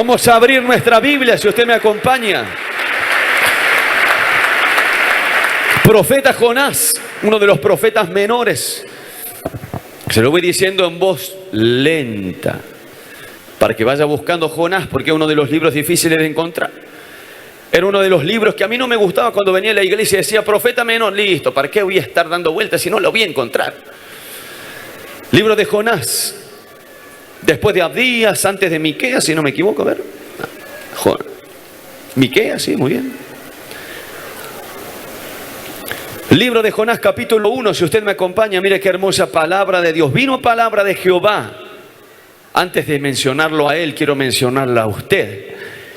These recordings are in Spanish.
Vamos a abrir nuestra Biblia, si usted me acompaña. Profeta Jonás, uno de los profetas menores. Se lo voy diciendo en voz lenta, para que vaya buscando Jonás, porque es uno de los libros difíciles de encontrar. Era uno de los libros que a mí no me gustaba cuando venía a la iglesia y decía, profeta menor, listo, ¿para qué voy a estar dando vueltas si no lo voy a encontrar? Libro de Jonás. Después de Abdías, antes de Miqueas, si no me equivoco, a ver. Miqueas, sí, muy bien. Libro de Jonás, capítulo 1, si usted me acompaña, mire qué hermosa palabra de Dios. Vino palabra de Jehová. Antes de mencionarlo a él, quiero mencionarla a usted.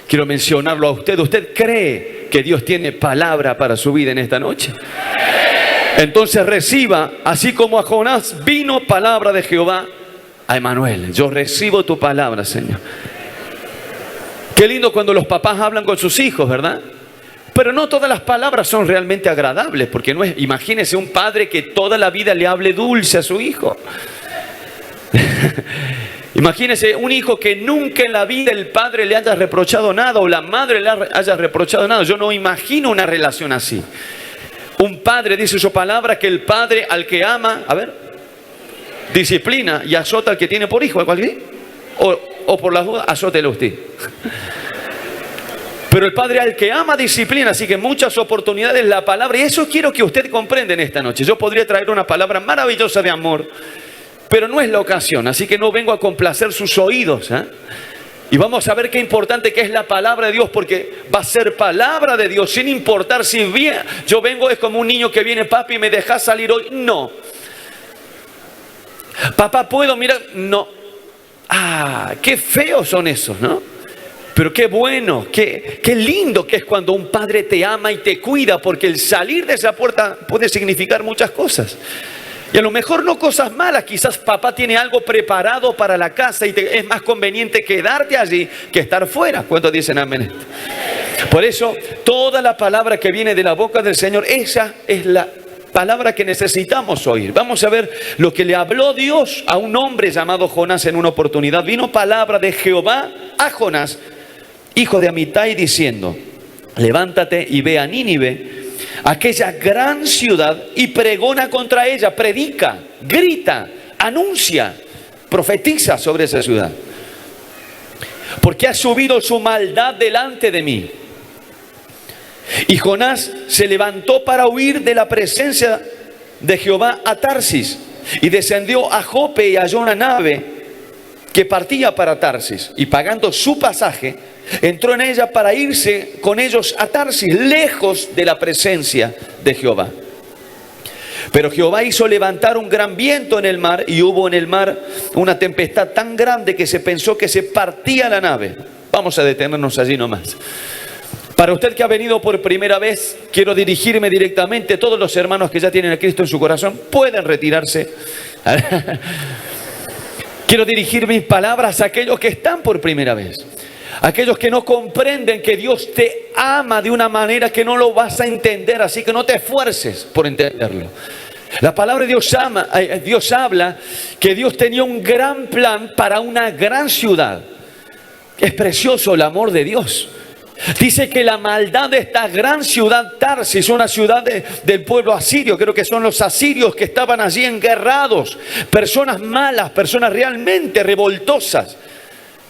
Quiero mencionarlo a usted. ¿Usted cree que Dios tiene palabra para su vida en esta noche? Entonces reciba, así como a Jonás vino palabra de Jehová, a Emmanuel. Yo recibo tu palabra, Señor. Qué lindo cuando los papás hablan con sus hijos, ¿verdad? Pero no todas las palabras son realmente agradables, porque no es, imagínese un padre que toda la vida le hable dulce a su hijo. Imagínese un hijo que nunca en la vida el padre le haya reprochado nada o la madre le haya reprochado nada. Yo no imagino una relación así. Un padre, dice su palabra, que el padre al que ama, a ver, disciplina y azota al que tiene por hijo. O por las dudas, azótelo usted. Pero el padre al que ama disciplina, así que muchas oportunidades la palabra, y eso quiero que usted comprenda en esta noche. Yo podría traer una palabra maravillosa de amor, pero no es la ocasión, así que no vengo a complacer sus oídos, ¿eh? Y vamos a ver qué importante que es la palabra de Dios, porque va a ser palabra de Dios, sin importar si bien yo vengo, es como un niño que viene, papi, ¿me dejas salir hoy? No. Papá, ¿puedo mirar? No. Ah, qué feos son esos, ¿no? Pero qué bueno, qué lindo que es cuando un padre te ama y te cuida, porque el salir de esa puerta puede significar muchas cosas. Y a lo mejor no cosas malas, quizás papá tiene algo preparado para la casa y es más conveniente quedarte allí que estar fuera. ¿Cuántos dicen amén? Por eso, toda la palabra que viene de la boca del Señor, esa es la palabra que necesitamos oír. Vamos a ver lo que le habló Dios a un hombre llamado Jonás en una oportunidad. Vino palabra de Jehová a Jonás, hijo de Amitai, diciendo, levántate y ve a Nínive, aquella gran ciudad, y pregona contra ella, predica, grita, anuncia, profetiza sobre esa ciudad. Porque ha subido su maldad delante de mí. Y Jonás se levantó para huir de la presencia de Jehová a Tarsis, y descendió a Jope y halló una nave que partía para Tarsis, y pagando su pasaje, entró en ella para irse con ellos a Tarsis, lejos de la presencia de Jehová. Pero Jehová hizo levantar un gran viento en el mar, y hubo en el mar una tempestad tan grande que se pensó que se partía la nave. Vamos a detenernos allí nomás. Para usted que ha venido por primera vez, quiero dirigirme directamente. Todos los hermanos que ya tienen a Cristo en su corazón pueden retirarse. Quiero dirigir mis palabras a aquellos que están por primera vez. Aquellos que no comprenden que Dios te ama de una manera que no lo vas a entender, así que no te esfuerces por entenderlo. La palabra de Dios habla que Dios tenía un gran plan para una gran ciudad. Es precioso el amor de Dios. Dice que la maldad de esta gran ciudad Tarsis, una ciudad del pueblo asirio, creo que son los asirios que estaban allí enguerrados, personas malas, personas realmente revoltosas.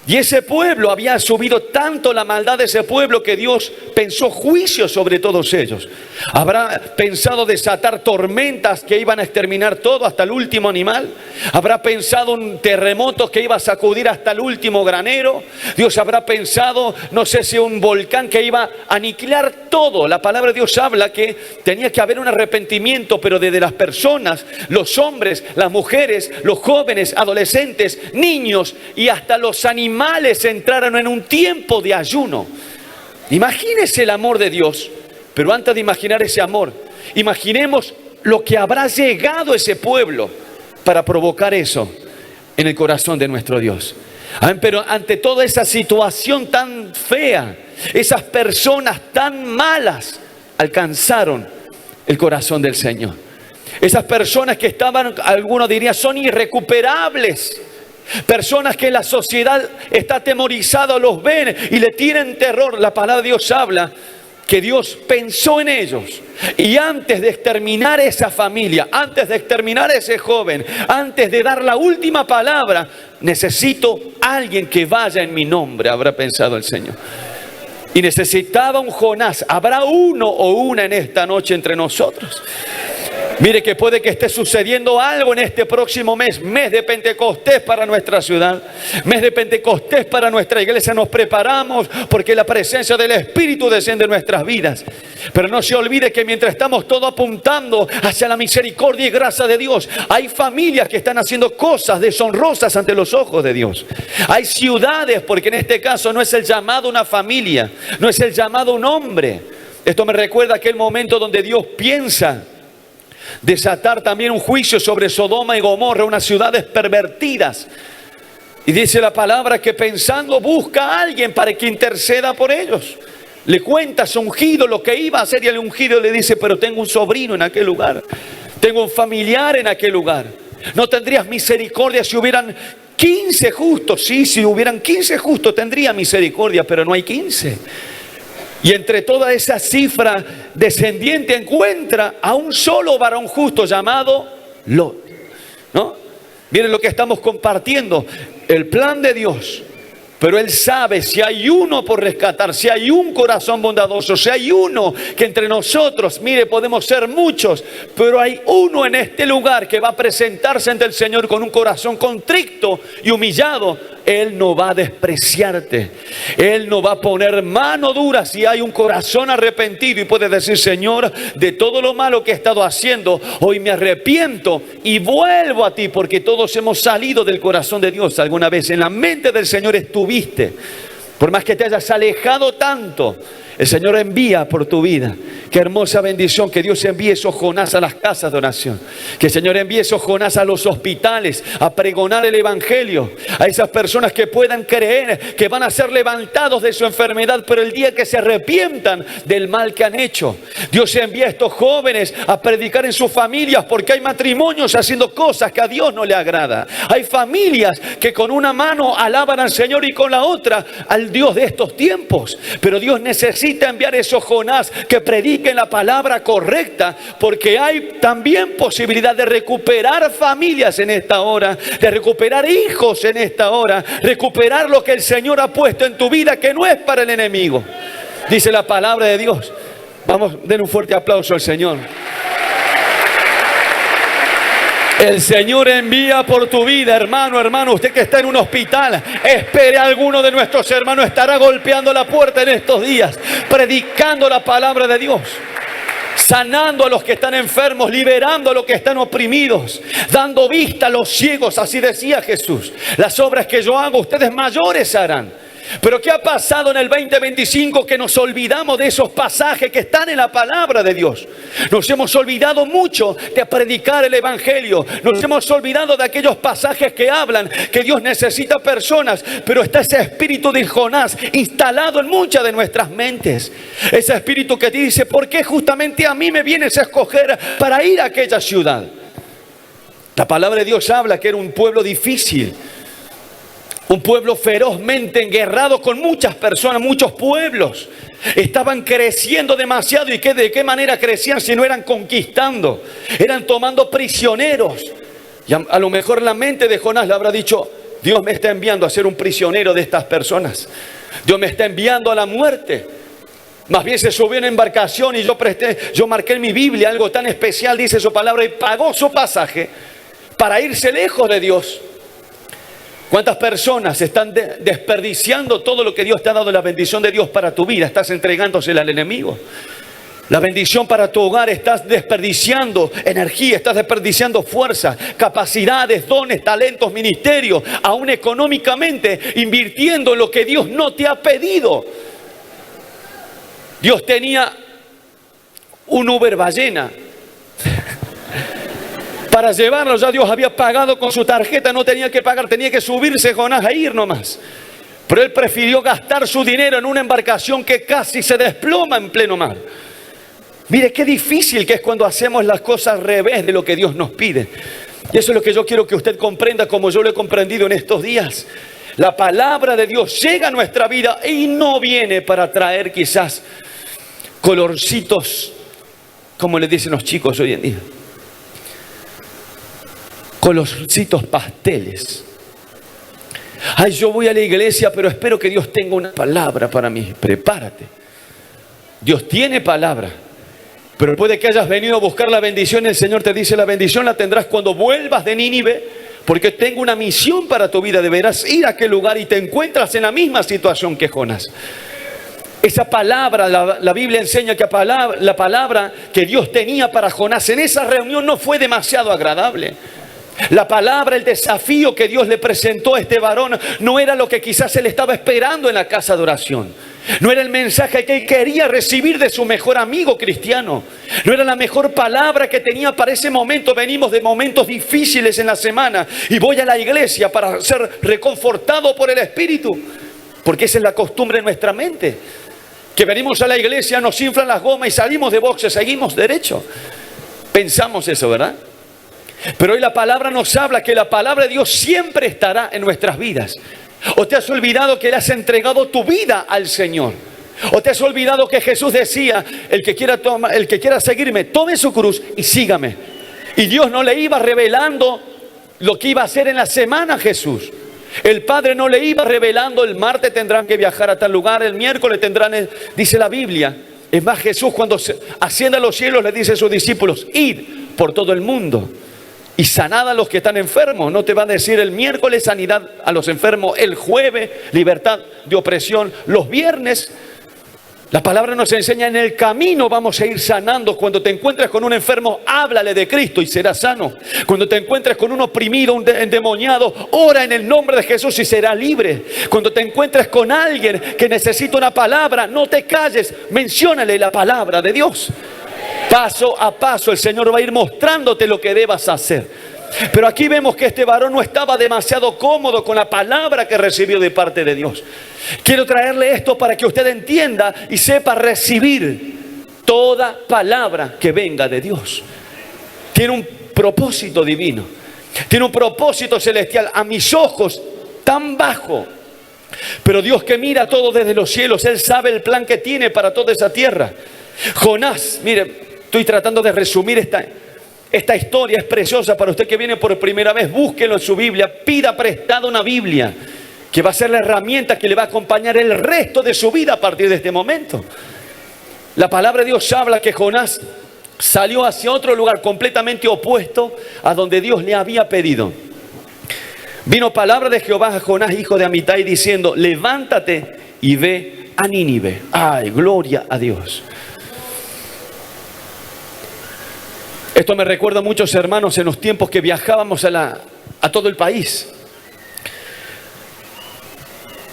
Y ese pueblo había subido tanto la maldad de ese pueblo que Dios pensó juicio sobre todos ellos. Habrá pensado desatar tormentas que iban a exterminar todo hasta el último animal. Habrá pensado un terremoto que iba a sacudir hasta el último granero. Dios habrá pensado, no sé si un volcán que iba a aniquilar todo. La palabra de Dios habla que tenía que haber un arrepentimiento, pero desde las personas, los hombres, las mujeres, los jóvenes, adolescentes, niños y hasta los animales entraron en un tiempo de ayuno. Imagínese el amor de Dios, pero antes de imaginar ese amor, imaginemos lo que habrá llegado ese pueblo para provocar eso en el corazón de nuestro Dios. Pero ante toda esa situación tan fea, esas personas tan malas alcanzaron el corazón del Señor. Esas personas que estaban, algunos dirían, son irrecuperables. Personas que la sociedad está atemorizada, los ven y le tienen terror. La palabra de Dios habla que Dios pensó en ellos. Y antes de exterminar esa familia, antes de exterminar a ese joven, antes de dar la última palabra, necesito alguien que vaya en mi nombre, habrá pensado el Señor. Y necesitaba un Jonás. ¿Habrá uno o una en esta noche entre nosotros? Mire que puede que esté sucediendo algo en este próximo mes de Pentecostés para nuestra ciudad, mes de Pentecostés para nuestra iglesia. Nos preparamos porque la presencia del Espíritu desciende en nuestras vidas. Pero no se olvide que mientras estamos todos apuntando hacia la misericordia y gracia de Dios, hay familias que están haciendo cosas deshonrosas ante los ojos de Dios. Hay ciudades, porque en este caso no es el llamado una familia, no es el llamado un hombre. Esto me recuerda aquel momento donde Dios piensa desatar también un juicio sobre Sodoma y Gomorra, unas ciudades pervertidas. Y dice la palabra que pensando busca a alguien para que interceda por ellos. Le cuenta a su ungido lo que iba a hacer y el ungido le dice: pero tengo un sobrino en aquel lugar, tengo un familiar en aquel lugar. ¿No tendrías misericordia si hubieran 15 justos? Sí, si hubieran 15 justos tendría misericordia, pero no hay 15. Y entre toda esa cifra descendiente encuentra a un solo varón justo llamado Lot, ¿no? Miren lo que estamos compartiendo, el plan de Dios. Pero Él sabe si hay uno por rescatar, si hay un corazón bondadoso, si hay uno que entre nosotros, mire, podemos ser muchos, pero hay uno en este lugar que va a presentarse ante el Señor con un corazón contrito y humillado. Él no va a despreciarte. Él no va a poner mano dura si hay un corazón arrepentido y puede decir: Señor, de todo lo malo que he estado haciendo, hoy me arrepiento y vuelvo a ti, porque todos hemos salido del corazón de Dios alguna vez. En la mente del Señor estuviste. Por más que te hayas alejado tanto, el Señor envía por tu vida. Qué hermosa bendición que Dios envíe esos Jonás a las casas de oración. Que el Señor envíe esos Jonás a los hospitales a pregonar el evangelio. A esas personas que puedan creer que van a ser levantados de su enfermedad, pero el día que se arrepientan del mal que han hecho. Dios envía a estos jóvenes a predicar en sus familias, porque hay matrimonios haciendo cosas que a Dios no le agrada. Hay familias que con una mano alaban al Señor y con la otra al Dios de estos tiempos. Pero Dios necesita enviar esos Jonás que prediquen la palabra correcta, porque hay también posibilidad de recuperar familias en esta hora, de recuperar hijos en esta hora, recuperar lo que el Señor ha puesto en tu vida, que no es para el enemigo. Dice la palabra de Dios. Vamos, den un fuerte aplauso al Señor. El Señor envía por tu vida, hermano, usted que está en un hospital, espere a alguno de nuestros hermanos, estará golpeando la puerta en estos días, predicando la palabra de Dios, sanando a los que están enfermos, liberando a los que están oprimidos, dando vista a los ciegos, así decía Jesús. Las obras que yo hago, ustedes mayores harán. Pero ¿qué ha pasado en el 2025? Que nos olvidamos de esos pasajes que están en la palabra de Dios. Nos hemos olvidado mucho de predicar el evangelio. Nos hemos olvidado de aquellos pasajes que hablan que Dios necesita personas. Pero está ese espíritu de Jonás instalado en muchas de nuestras mentes. Ese espíritu que te dice: ¿por qué justamente a mí me vienes a escoger para ir a aquella ciudad? La palabra de Dios habla que era un pueblo difícil. Un pueblo ferozmente enguerrado con muchas personas, muchos pueblos. Estaban creciendo demasiado. ¿Y de qué manera crecían si no eran conquistando? Eran tomando prisioneros. Y a lo mejor la mente de Jonás le habrá dicho: Dios me está enviando a ser un prisionero de estas personas. Dios me está enviando a la muerte. Más bien se subió en embarcación y yo marqué en mi Biblia algo tan especial, dice su palabra, y pagó su pasaje para irse lejos de Dios. ¿Cuántas personas están desperdiciando todo lo que Dios te ha dado, la bendición de Dios para tu vida? Estás entregándosela al enemigo. La bendición para tu hogar, estás desperdiciando energía, estás desperdiciando fuerza, capacidades, dones, talentos, ministerios, aún económicamente, invirtiendo en lo que Dios no te ha pedido. Dios tenía un Uber ballena. Para llevarlo ya Dios había pagado con su tarjeta, no tenía que pagar, tenía que subirse Jonás a ir nomás. Pero él prefirió gastar su dinero en una embarcación que casi se desploma en pleno mar. Mire qué difícil que es cuando hacemos las cosas al revés de lo que Dios nos pide. Y eso es lo que yo quiero que usted comprenda, como yo lo he comprendido en estos días. La palabra de Dios llega a nuestra vida y no viene para traer quizás colorcitos, como le dicen los chicos hoy en día. Colorcitos pasteles. Ay, yo voy a la iglesia, pero espero que Dios tenga una palabra para mí. Prepárate. Dios tiene palabra. Pero puede que hayas venido a buscar la bendición. El Señor te dice, la bendición la tendrás cuando vuelvas de Nínive, porque tengo una misión para tu vida. Deberás ir a aquel lugar y te encuentras en la misma situación que Jonás. Esa palabra, la Biblia enseña que la palabra que Dios tenía para Jonás en esa reunión no fue demasiado agradable. La palabra, el desafío que Dios le presentó a este varón no era lo que quizás él estaba esperando en la casa de oración. No era el mensaje que él quería recibir de su mejor amigo cristiano. No era la mejor palabra que tenía para ese momento. Venimos de momentos difíciles en la semana y voy a la iglesia para ser reconfortado por el Espíritu. Porque esa es la costumbre en nuestra mente. Que venimos a la iglesia, nos inflan las gomas y salimos de boxe, seguimos derecho. Pensamos eso, ¿verdad? Pero hoy la palabra nos habla que la palabra de Dios siempre estará en nuestras vidas. ¿O te has olvidado que le has entregado tu vida al Señor? ¿O te has olvidado que Jesús decía, el que quiera seguirme, tome su cruz y sígame? Y Dios no le iba revelando lo que iba a hacer en la semana a Jesús. El Padre no le iba revelando, el martes tendrán que viajar a tal lugar, el miércoles tendrán, dice la Biblia. Es más, Jesús cuando asciende a los cielos le dice a sus discípulos, id por todo el mundo y sanad a los que están enfermos. No te va a decir el miércoles sanidad a los enfermos, el jueves libertad de opresión, los viernes. La palabra nos enseña en el camino vamos a ir sanando. Cuando te encuentres con un enfermo, háblale de Cristo y será sano. Cuando te encuentres con un oprimido, un endemoniado, ora en el nombre de Jesús y será libre. Cuando te encuentres con alguien que necesita una palabra, no te calles, menciónale la palabra de Dios. Paso a paso el Señor va a ir mostrándote lo que debas hacer. Pero aquí vemos que este varón no estaba demasiado cómodo con la palabra que recibió de parte de Dios. Quiero traerle esto para que usted entienda y sepa recibir toda palabra que venga de Dios. Tiene un propósito divino, tiene un propósito celestial. A mis ojos tan bajo, pero Dios que mira todo desde los cielos, Él sabe el plan que tiene para toda esa tierra. Jonás, mire, estoy tratando de resumir esta historia, es preciosa para usted que viene por primera vez. Búsquelo en su Biblia, pida prestada una Biblia que va a ser la herramienta que le va a acompañar el resto de su vida a partir de este momento. La palabra de Dios habla que Jonás salió hacia otro lugar completamente opuesto a donde Dios le había pedido. Vino palabra de Jehová a Jonás, hijo de Amitai, diciendo, levántate y ve a Nínive. ¡Ay, gloria a Dios! Esto me recuerda a muchos hermanos en los tiempos que viajábamos a todo el país.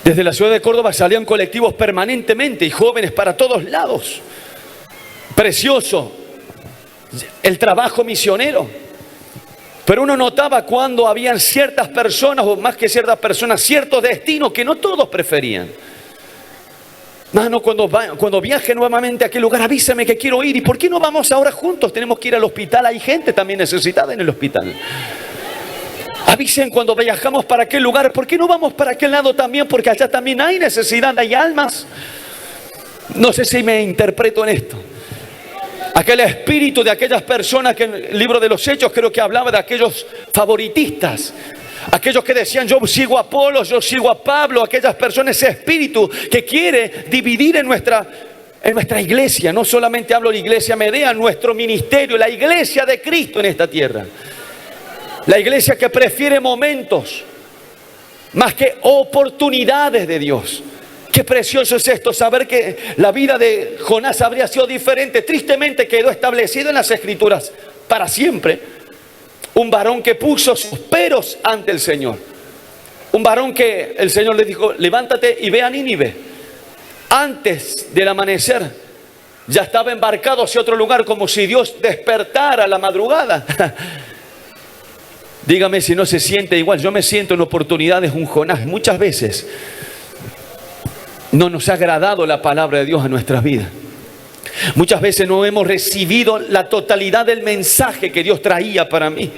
Desde la ciudad de Córdoba salían colectivos permanentemente y jóvenes para todos lados. Precioso el trabajo misionero. Pero uno notaba cuando habían ciertas personas, o más que ciertas personas, ciertos destinos que no todos preferían. Mano, cuando viaje nuevamente a aquel lugar, avísame que quiero ir. ¿Y por qué no vamos ahora juntos? Tenemos que ir al hospital. Hay gente también necesitada en el hospital. Avisen cuando viajamos para aquel lugar. ¿Por qué no vamos para aquel lado también? Porque allá también hay necesidad, hay almas. No sé si me interpreto en esto. Aquel espíritu de aquellas personas que en el libro de los Hechos creo que hablaba de aquellos favoritistas. Aquellos que decían yo sigo a Apolos, yo sigo a Pablo. Aquellas personas, ese espíritu que quiere dividir en nuestra iglesia. No solamente hablo de iglesia Medea, nuestro ministerio, la iglesia de Cristo en esta tierra. La iglesia que prefiere momentos más que oportunidades de Dios. Qué precioso es esto, saber que la vida de Jonás habría sido diferente. Tristemente quedó establecido en las Escrituras para siempre. Un varón que puso sus peros ante el Señor. Un varón que el Señor le dijo, levántate y ve a Nínive. Antes del amanecer ya estaba embarcado hacia otro lugar, como si Dios despertara a la madrugada. Dígame si no se siente igual. Yo me siento en oportunidades un Jonás. Muchas veces no nos ha agradado la palabra de Dios a nuestras vidas. Muchas veces no hemos recibido la totalidad del mensaje que Dios traía para mí.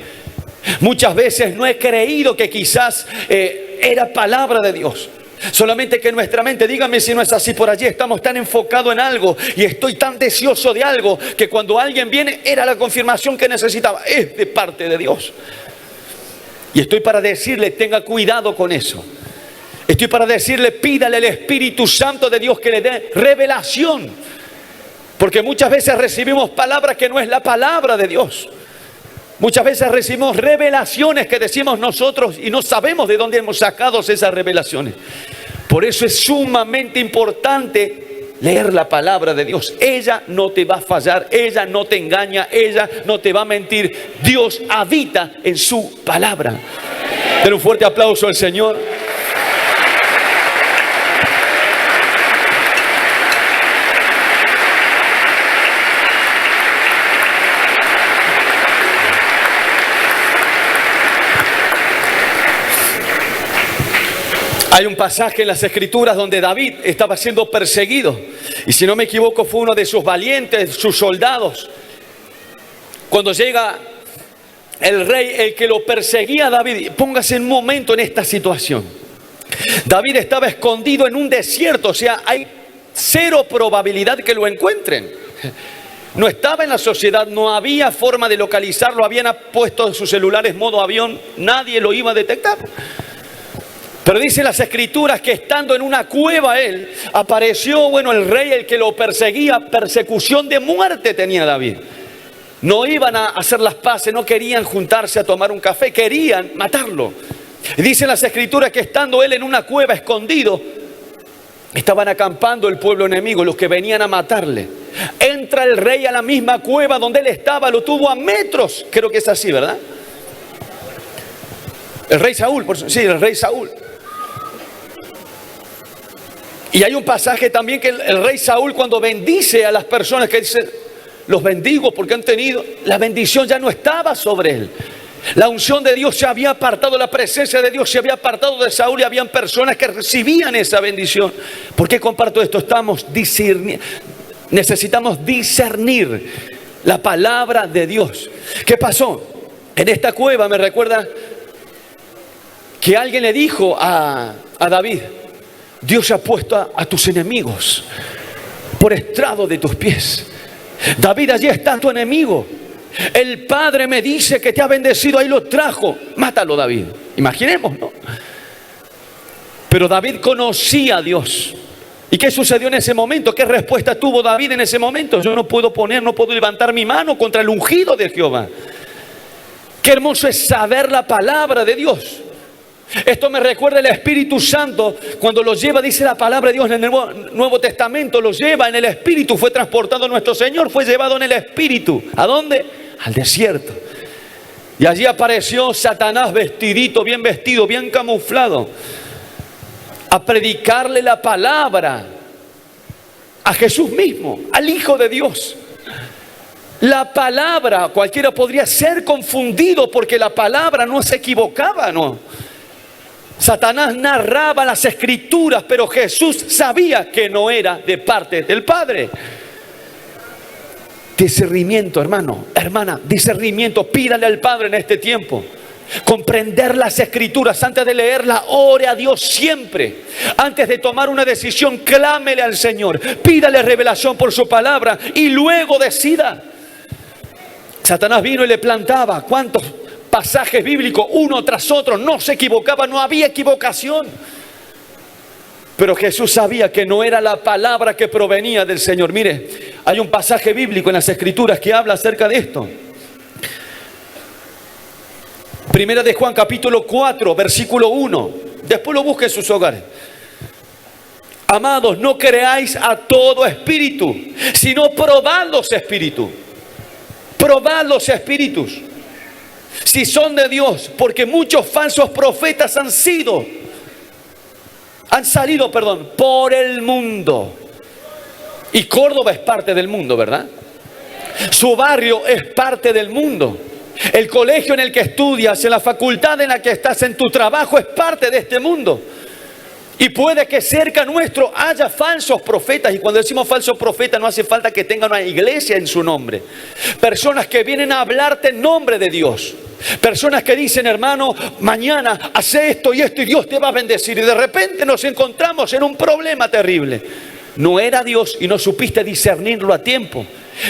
Muchas veces no he creído que quizás era palabra de Dios. Solamente que nuestra mente, dígame si no es así, por allí estamos tan enfocados en algo y estoy tan deseoso de algo que cuando alguien viene era la confirmación que necesitaba. Es de parte de Dios. Y estoy para decirle, tenga cuidado con eso. Estoy para decirle, pídale al Espíritu Santo de Dios que le dé revelación. Porque muchas veces recibimos palabras que no es la palabra de Dios. Muchas veces recibimos revelaciones que decimos nosotros y no sabemos de dónde hemos sacado esas revelaciones. Por eso es sumamente importante leer la palabra de Dios. Ella no te va a fallar, ella no te engaña, ella no te va a mentir. Dios habita en su palabra. Den un fuerte aplauso al Señor. Hay un pasaje en las Escrituras donde David estaba siendo perseguido. Y si no me equivoco, fue uno de sus valientes, sus soldados. Cuando llega el rey, el que lo perseguía a David, póngase un momento en esta situación. David estaba escondido en un desierto, o sea, hay cero probabilidad que lo encuentren. No estaba en la sociedad, no había forma de localizarlo, habían puesto sus celulares modo avión, nadie lo iba a detectar. Pero dice las Escrituras que estando en una cueva él, apareció, el rey, el que lo perseguía, persecución de muerte tenía David. No iban a hacer las paces, no querían juntarse a tomar un café, querían matarlo. Y dice las Escrituras que estando él en una cueva escondido, estaban acampando el pueblo enemigo, los que venían a matarle. Entra el rey a la misma cueva donde él estaba, lo tuvo a metros, creo que es así, ¿verdad? El rey Saúl, el rey Saúl. Y hay un pasaje también que el rey Saúl, cuando bendice a las personas, que dice, los bendigo porque han tenido, la bendición ya no estaba sobre él. La unción de Dios se había apartado, la presencia de Dios se había apartado de Saúl y habían personas que recibían esa bendición. ¿Por qué comparto esto? Necesitamos discernir la palabra de Dios. ¿Qué pasó? En esta cueva me recuerda que alguien le dijo a David, Dios ha puesto a tus enemigos por estrado de tus pies. David, allí está tu enemigo. El Padre me dice que te ha bendecido, ahí lo trajo. Mátalo, David. Imaginemos, ¿no? Pero David conocía a Dios. ¿Y qué sucedió en ese momento? ¿Qué respuesta tuvo David en ese momento? Yo no puedo levantar mi mano contra el ungido de Jehová. Qué hermoso es saber la palabra de Dios. Esto me recuerda el Espíritu Santo cuando los lleva, dice la palabra de Dios en el Nuevo Testamento, los lleva en el Espíritu, fue transportado nuestro Señor, fue llevado en el Espíritu. ¿A dónde? Al desierto. Y allí apareció Satanás vestidito, bien vestido, bien camuflado, a predicarle la palabra a Jesús mismo, al Hijo de Dios. La palabra, cualquiera podría ser confundido porque la palabra no se equivocaba, ¿no? Satanás narraba las Escrituras, pero Jesús sabía que no era de parte del Padre. Discernimiento, hermano, hermana, discernimiento. Pídale al Padre en este tiempo. Comprender las Escrituras antes de leerla. Ore a Dios siempre. Antes de tomar una decisión, clámele al Señor. Pídale revelación por su palabra y luego decida. Satanás vino y le plantaba. ¿Cuántos pasajes bíblicos uno tras otro? No se equivocaba, no había equivocación. Pero Jesús sabía que no era la palabra que provenía del Señor. Mire, hay un pasaje bíblico en las Escrituras que habla acerca de esto. Primera de Juan capítulo 4 versículo 1. Después lo busque en sus hogares. Amados, no creáis a todo espíritu, sino probad los espíritus. Probad los espíritus si son de Dios, porque muchos falsos profetas han salido por el mundo. Y Córdoba es parte del mundo, ¿verdad? Su barrio es parte del mundo. El colegio en el que estudias, en la facultad en la que estás, en tu trabajo, es parte de este mundo. Y puede que cerca nuestro haya falsos profetas. Y cuando decimos falsos profetas, no hace falta que tengan una iglesia en su nombre. Personas que vienen a hablarte en nombre de Dios. Personas que dicen, hermano, mañana hace esto y Dios te va a bendecir. Y de repente nos encontramos en un problema terrible. No era Dios y no supiste discernirlo a tiempo.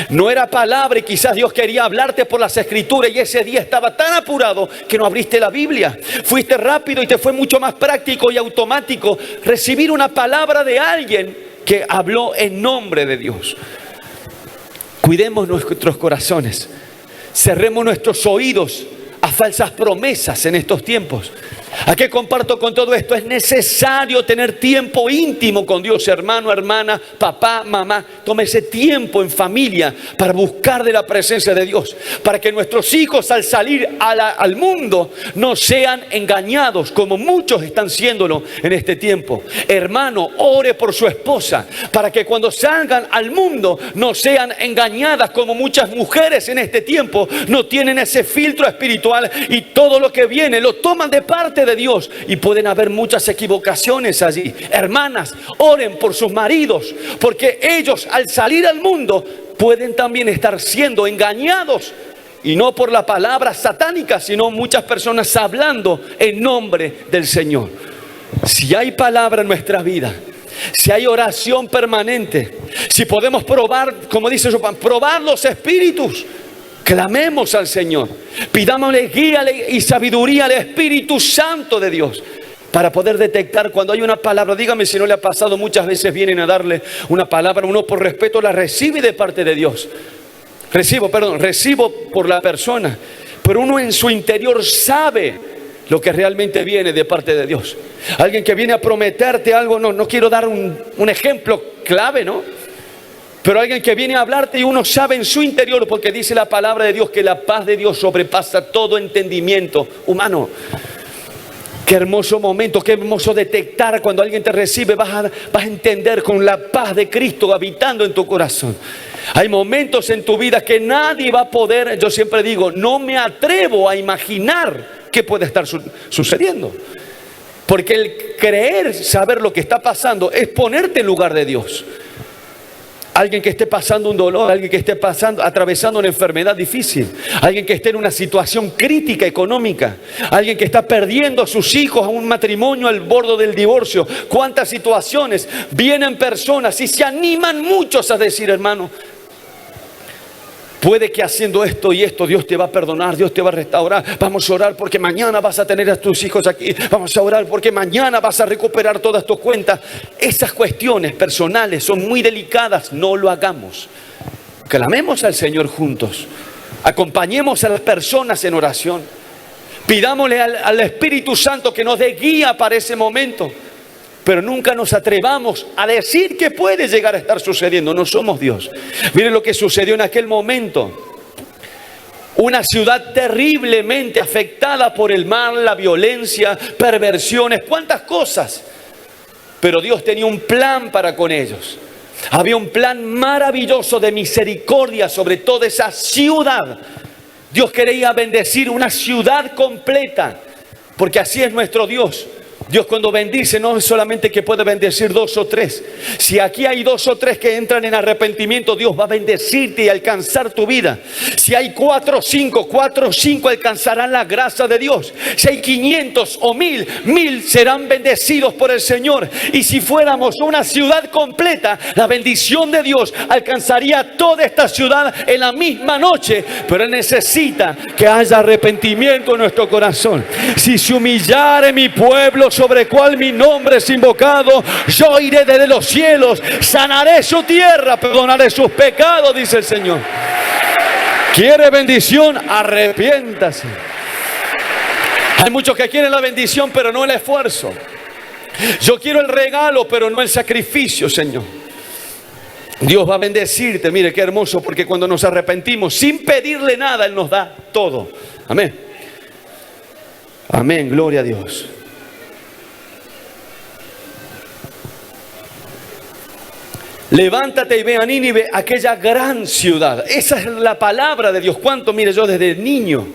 No era palabra y quizás Dios quería hablarte por las escrituras y ese día estaba tan apurado que no abriste la Biblia. Fuiste rápido y te fue mucho más práctico y automático recibir una palabra de alguien que habló en nombre de Dios. Cuidemos nuestros corazones. Cerremos nuestros oídos a falsas promesas en estos tiempos. ¿A qué comparto con todo esto? Es necesario tener tiempo íntimo con Dios, hermano, hermana, papá, mamá. Tómese tiempo en familia para buscar de la presencia de Dios. Para que nuestros hijos al salir al mundo no sean engañados como muchos están siéndolo en este tiempo. Hermano, ore por su esposa para que cuando salgan al mundo no sean engañadas como muchas mujeres en este tiempo. No tienen ese filtro espiritual y todo lo que viene lo toman de parte de Dios y pueden haber muchas equivocaciones allí. Hermanas, oren por sus maridos porque ellos al salir al mundo pueden también estar siendo engañados y no por la palabra satánica, sino muchas personas hablando en nombre del Señor. Si hay palabra en nuestra vida, si hay oración permanente, si podemos probar, como dice Juan, probar los espíritus, clamemos al Señor, pidámosle guía y sabiduría al Espíritu Santo de Dios para poder detectar cuando hay una palabra. Dígame si no le ha pasado, muchas veces vienen a darle una palabra, uno por respeto la recibe de parte de Dios. Recibo por la persona, pero uno en su interior sabe lo que realmente viene de parte de Dios. Alguien que viene a prometerte algo, no quiero dar un ejemplo clave, ¿no? Pero alguien que viene a hablarte y uno sabe en su interior, porque dice la palabra de Dios que la paz de Dios sobrepasa todo entendimiento humano. Qué hermoso momento, qué hermoso detectar cuando alguien te recibe, vas a entender con la paz de Cristo habitando en tu corazón. Hay momentos en tu vida que nadie va a poder, yo siempre digo, no me atrevo a imaginar qué puede estar sucediendo. Porque el creer, saber lo que está pasando, es ponerte en lugar de Dios. Alguien que esté pasando un dolor, alguien que esté atravesando una enfermedad difícil, alguien que esté en una situación crítica económica, alguien que está perdiendo a sus hijos, a un matrimonio al borde del divorcio. ¿Cuántas situaciones? Vienen personas y se animan muchos a decir, hermano, puede que haciendo esto y esto Dios te va a perdonar, Dios te va a restaurar. Vamos a orar porque mañana vas a tener a tus hijos aquí. Vamos a orar porque mañana vas a recuperar todas tus cuentas. Esas cuestiones personales son muy delicadas. No lo hagamos. Clamemos al Señor juntos. Acompañemos a las personas en oración. Pidámosle al Espíritu Santo que nos dé guía para ese momento. Pero nunca nos atrevamos a decir que puede llegar a estar sucediendo. No somos Dios. Miren lo que sucedió en aquel momento. Una ciudad terriblemente afectada por el mal, la violencia, perversiones, cuántas cosas. Pero Dios tenía un plan para con ellos. Había un plan maravilloso de misericordia sobre toda esa ciudad. Dios quería bendecir una ciudad completa, porque así es nuestro Dios. Dios cuando bendice no es solamente que puede bendecir 2 o 3. Si aquí hay 2 o 3 que entran en arrepentimiento, Dios va a bendecirte y alcanzar tu vida. Si hay 4 o 5 alcanzarán la gracia de Dios. Si hay 500 o 1000 serán bendecidos por el Señor. Y si fuéramos una ciudad completa, la bendición de Dios alcanzaría toda esta ciudad en la misma noche. Pero Él necesita que haya arrepentimiento en nuestro corazón. Si se humillare mi pueblo, sobre cual mi nombre es invocado, yo iré desde los cielos, sanaré su tierra, perdonaré sus pecados, dice el Señor. ¿Quiere bendición? Arrepiéntase. Hay muchos que quieren la bendición, pero no el esfuerzo. Yo quiero el regalo, pero no el sacrificio, Señor. Dios va a bendecirte. Mire qué hermoso, porque cuando nos arrepentimos sin pedirle nada, Él nos da todo. Amén. Amén, gloria a Dios. Levántate y ve a Nínive, aquella gran ciudad. Esa es la palabra de Dios. ¿Cuánto? Mire, yo desde niño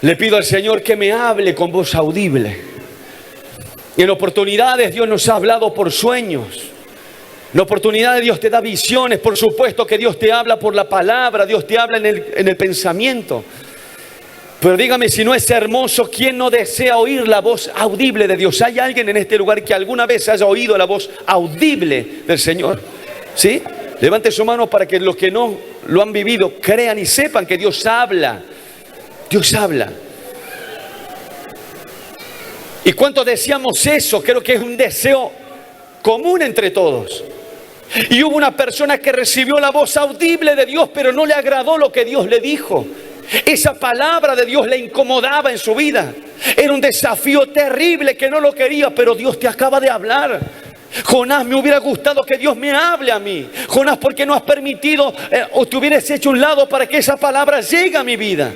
le pido al Señor que me hable con voz audible. En oportunidades Dios nos ha hablado por sueños. En oportunidades Dios te da visiones. Por supuesto que Dios te habla por la palabra. Dios te habla en el pensamiento. Pero dígame, si no es hermoso, ¿quién no desea oír la voz audible de Dios? ¿Hay alguien en este lugar que alguna vez haya oído la voz audible del Señor? ¿Sí? Levante su mano para que los que no lo han vivido crean y sepan que Dios habla. Dios habla. ¿Y cuántos deseamos eso? Creo que es un deseo común entre todos. Y hubo una persona que recibió la voz audible de Dios, pero no le agradó lo que Dios le dijo. Esa palabra de Dios le incomodaba en su vida. Era un desafío terrible que no lo quería, pero Dios te acaba de hablar. Jonás, me hubiera gustado que Dios me hable a mí. Jonás, ¿por qué no has permitido o te hubieras hecho un lado para que esa palabra llegue a mi vida?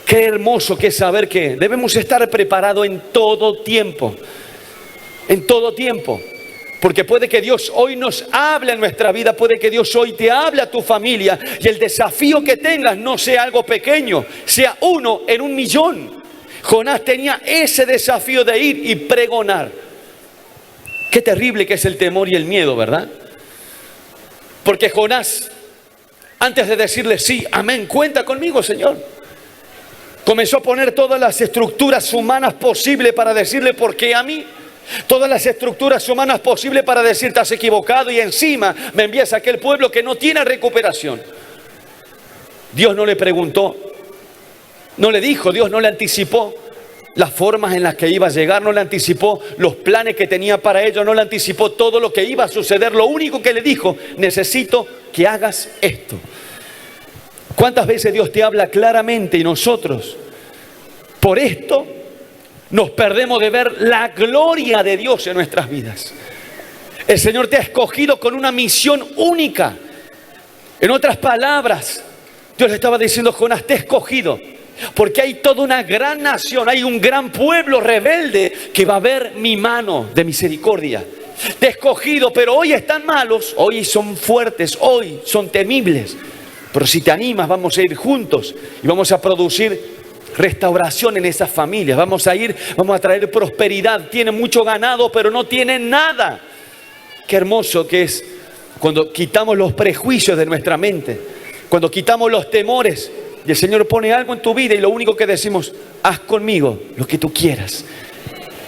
Qué hermoso que es saber que debemos estar preparados en todo tiempo. En todo tiempo. Porque puede que Dios hoy nos hable en nuestra vida, puede que Dios hoy te hable a tu familia y el desafío que tengas no sea algo pequeño, sea 1 en 1.000.000. Jonás tenía ese desafío de ir y pregonar. Qué terrible que es el temor y el miedo, ¿verdad? Porque Jonás, antes de decirle sí, amén, cuenta conmigo, Señor, comenzó a poner todas las estructuras humanas posibles para decirle ¿por qué a mí? Todas las estructuras humanas posibles para decir te has equivocado y encima me envías a aquel pueblo que no tiene recuperación. Dios no le preguntó, no le dijo, Dios no le anticipó las formas en las que iba a llegar, no le anticipó los planes que tenía para ellos, no le anticipó todo lo que iba a suceder. Lo único que le dijo, necesito que hagas esto. ¿Cuántas veces Dios te habla claramente y nosotros por esto nos perdemos de ver la gloria de Dios en nuestras vidas? El Señor te ha escogido con una misión única. En otras palabras, Dios le estaba diciendo a Jonás, te he escogido porque hay toda una gran nación, hay un gran pueblo rebelde que va a ver mi mano de misericordia. Te he escogido, pero hoy están malos, hoy son fuertes, hoy son temibles. Pero si te animas, vamos a ir juntos y vamos a producir restauración en esas familias. Vamos a traer prosperidad. Tienen mucho ganado, pero no tienen nada. Qué hermoso que es cuando quitamos los prejuicios de nuestra mente, cuando quitamos los temores y el Señor pone algo en tu vida y lo único que decimos, haz conmigo lo que tú quieras.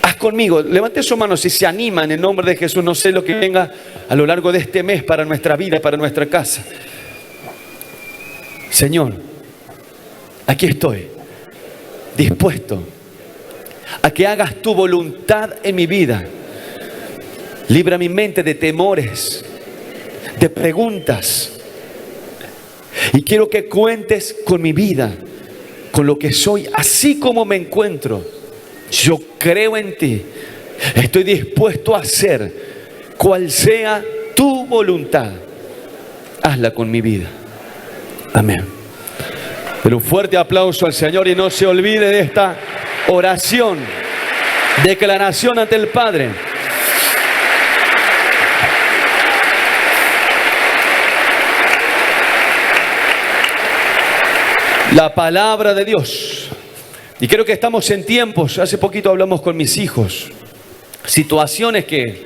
Haz conmigo. Levante su mano si se anima en el nombre de Jesús. No sé lo que venga a lo largo de este mes para nuestra vida, para nuestra casa. Señor, aquí estoy, dispuesto a que hagas tu voluntad en mi vida. Libra mi mente de temores, de preguntas. Y quiero que cuentes con mi vida, con lo que soy, así como me encuentro. Yo creo en ti. Estoy dispuesto a hacer cual sea tu voluntad. Hazla con mi vida. Amén. Pero un fuerte aplauso al Señor y no se olvide de esta oración, declaración ante el Padre. La palabra de Dios. Y creo que estamos en tiempos, hace poquito hablamos con mis hijos, situaciones que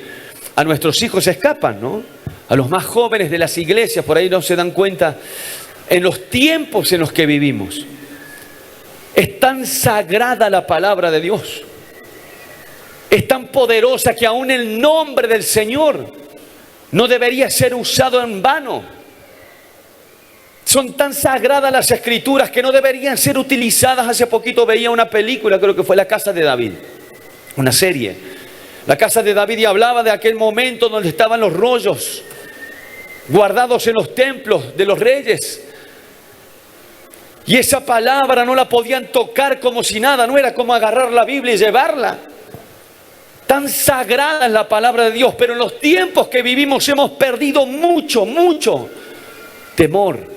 a nuestros hijos escapan, ¿no? A los más jóvenes de las iglesias, por ahí no se dan cuenta. En los tiempos en los que vivimos, es tan sagrada la palabra de Dios, es tan poderosa que aún el nombre del Señor no debería ser usado en vano. Son tan sagradas las escrituras que no deberían ser utilizadas. Hace poquito veía una película, creo que fue La Casa de David, una serie. La Casa de David, y hablaba de aquel momento donde estaban los rollos guardados en los templos de los reyes. Y esa palabra no la podían tocar como si nada, no era como agarrar la Biblia y llevarla. Tan sagrada es la palabra de Dios, pero en los tiempos que vivimos hemos perdido mucho temor.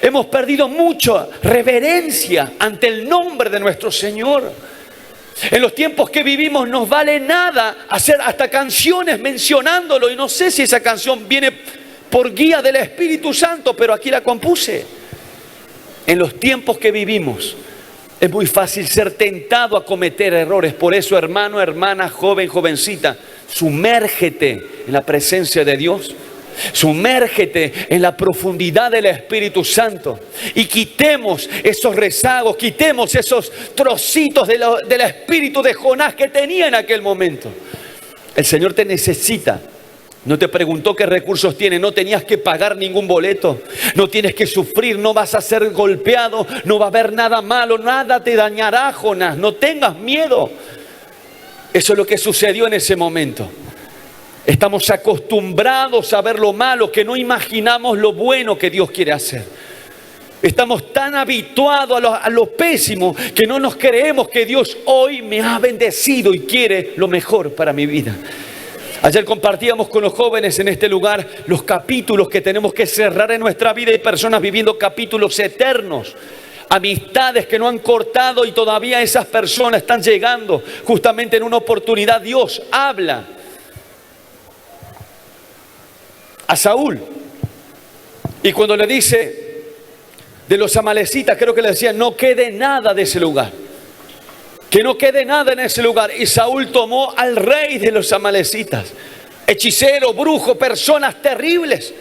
Hemos perdido mucha reverencia ante el nombre de nuestro Señor. En los tiempos que vivimos nos vale nada hacer hasta canciones mencionándolo, y no sé si esa canción viene por guía del Espíritu Santo, pero aquí la compuse. En los tiempos que vivimos Es muy fácil ser tentado a cometer errores. Por eso, hermano, hermana, joven, jovencita, sumérgete en la presencia de Dios. Sumérgete en la profundidad del Espíritu Santo y quitemos esos rezagos, quitemos esos trocitos del espíritu de Jonás que tenía en aquel momento. El Señor te necesita. No te preguntó qué recursos tiene, no tenías que pagar ningún boleto, no tienes que sufrir, no vas a ser golpeado, no va a haber nada malo, nada te dañará, Jonás, no tengas miedo. Eso es lo que sucedió en ese momento. Estamos acostumbrados a ver lo malo que no imaginamos lo bueno que Dios quiere hacer. Estamos tan habituados a lo pésimo que no nos creemos que Dios hoy me ha bendecido y quiere lo mejor para mi vida. Ayer compartíamos con los jóvenes en este lugar los capítulos que tenemos que cerrar en nuestra vida. Hay personas viviendo capítulos eternos, amistades que no han cortado y todavía esas personas están llegando justamente en una oportunidad. Dios habla a Saúl y cuando le dice de los amalecitas, creo que le decía, no quede nada de ese lugar. Que no quede nada en ese lugar. Y Saúl tomó al rey de los amalecitas, hechicero, brujo, personas terribles,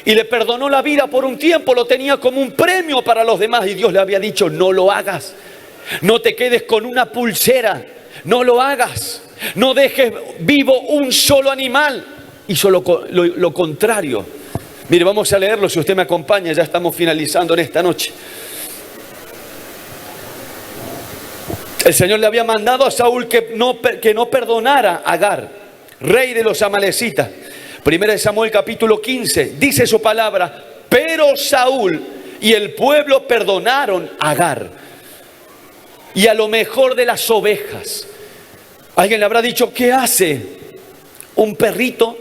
y le perdonó la vida por un tiempo. Lo tenía como un premio para los demás. Y Dios le había dicho, no lo hagas. No te quedes con una pulsera. No lo hagas. No dejes vivo un solo animal. Hizo lo contrario. Mire, vamos a leerlo si usted me acompaña. Ya estamos finalizando en esta noche. El Señor le había mandado a Saúl que no perdonara a Agar, rey de los amalecitas. 1 Samuel capítulo 15, dice su palabra, pero Saúl y el pueblo perdonaron a Agar y a lo mejor de las ovejas. Alguien le habrá dicho, ¿qué hace un perrito